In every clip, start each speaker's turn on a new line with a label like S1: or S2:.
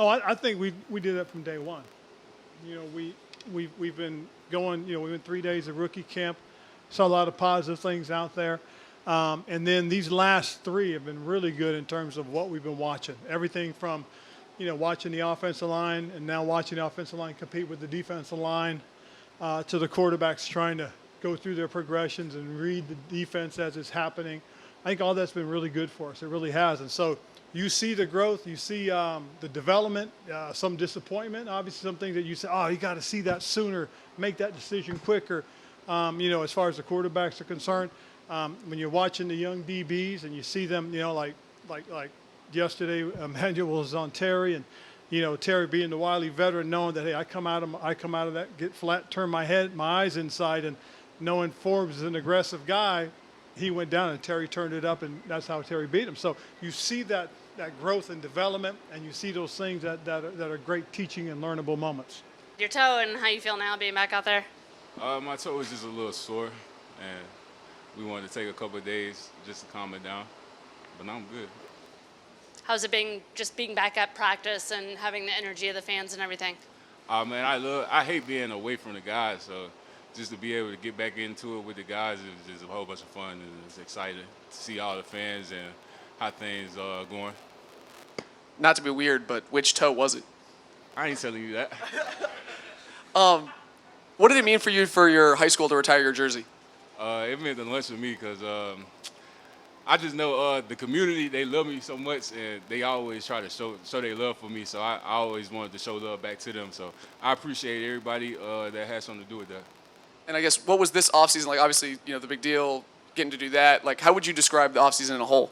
S1: Oh, I think we did that from day one. You know, we've been going. You know, we went 3 days of rookie camp, saw a lot of positive things out there, and then these last three have been really good in terms of what we've been watching. Everything from, you know, watching the offensive line and now watching the offensive line compete with the defensive line, to the quarterbacks trying to go through their progressions and read the defense as it's happening. I think all that's been really good for us. It really has. And so you see the growth, you see the development, some disappointment, obviously some things that you say, oh, you got to see that sooner, make that decision quicker, you know, as far as the quarterbacks are concerned. When you're watching the young DBs and you see them, you know, like yesterday, Emmanuel was on Terry, and you know, Terry being the wily veteran, knowing that, hey, I come out of that, get flat, turn my head, my eyes inside, and knowing Forbes is an aggressive guy, he went down and Terry turned it up, and that's how Terry beat him. So you see that growth and development, and you see those things that are great teaching and learnable moments.
S2: Your toe, and how you feel now being back out there?
S3: My toe was just a little sore, and we wanted to take a couple of days just to calm it down. But now I'm good.
S2: How's it been just being back at practice and having the energy of the fans and everything?
S3: Man, I hate being away from the guys, so just to be able to get back into it with the guys is just a whole bunch of fun, and it's exciting to see all the fans and how things are going.
S4: Not to be weird, but which toe was it?
S3: I ain't telling you that.
S4: What did it mean for you for your high school to retire your jersey?
S3: It meant the lunch to me because I just know the community, they love me so much, and they always try to show their love for me, so I always wanted to show love back to them. So I appreciate everybody that has something to do with that.
S4: And I guess, what was this offseason like? Obviously, you know, the big deal, getting to do that. Like, how would you describe the offseason in a whole?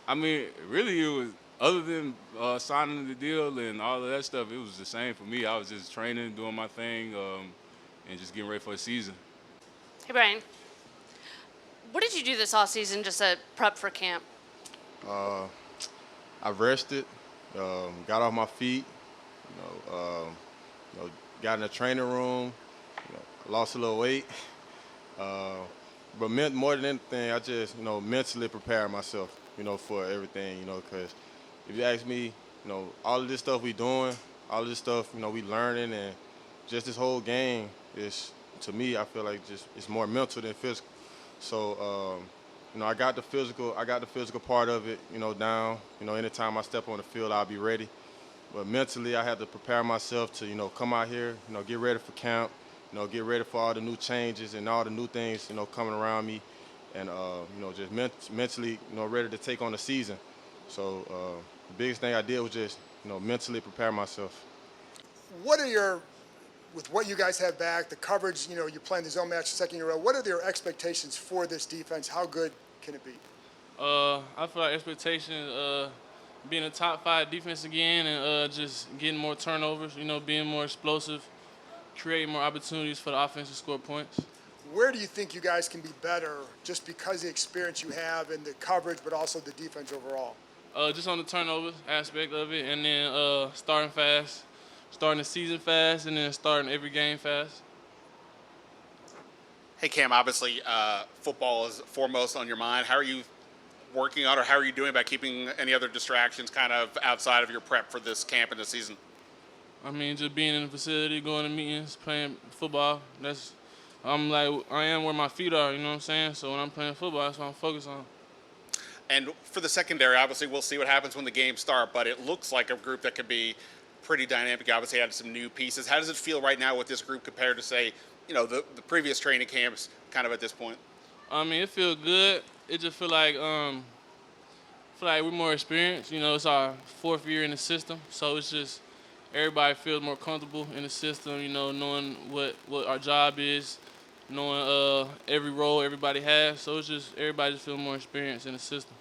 S3: I mean, really, it was, other than signing the deal and all of that stuff, it was the same for me. I was just training, doing my thing, and just getting ready for the season.
S2: Hey, Brian. What did you do this offseason just to prep for camp?
S5: I rested, got off my feet, got in the training room, lost a little weight. But more than anything, I just, mentally prepared myself, for everything, because if you ask me, all of this stuff we doing, all of this stuff, we learning, and just this whole game is, to me, I feel like just it's more mental than physical. So, I got the physical part of it, down. Anytime I step on the field, I'll be ready. But mentally, I had to prepare myself to, come out here, get ready for camp, get ready for all the new changes and all the new things, coming around me, and just mentally, ready to take on the season. So the biggest thing I did was just, mentally prepare myself.
S6: With what you guys have back, the coverage, you're playing the zone match second year in a row, what are your expectations for this defense? How good can it be?
S7: I feel like expectations, being a top 5 defense again, and just getting more turnovers, being more explosive, creating more opportunities for the offense to score points.
S6: Where do you think you guys can be better just because of the experience you have and the coverage, but also the defense overall?
S7: Just on the turnovers aspect of it, and then starting fast. Starting the season fast, and then starting every game fast.
S8: Hey, Cam, obviously football is foremost on your mind. How are you working on, or how are you doing about keeping any other distractions kind of outside of your prep for this camp and the season?
S7: I mean, just being in the facility, going to meetings, playing football. I'm like, I am where my feet are, you know what I'm saying? So when I'm playing football, that's what I'm focused on.
S8: And for the secondary, obviously we'll see what happens when the games start, but it looks like a group that could be pretty dynamic. Obviously added some new pieces. How does it feel right now with this group compared to, say, the previous training camps kind of at this point?
S7: I mean, it feels good. It just feel like we're more experienced. It's our 4th year in the system, so it's just everybody feels more comfortable in the system, knowing what our job is, knowing every role everybody has. So it's just everybody just feels more experienced in the system.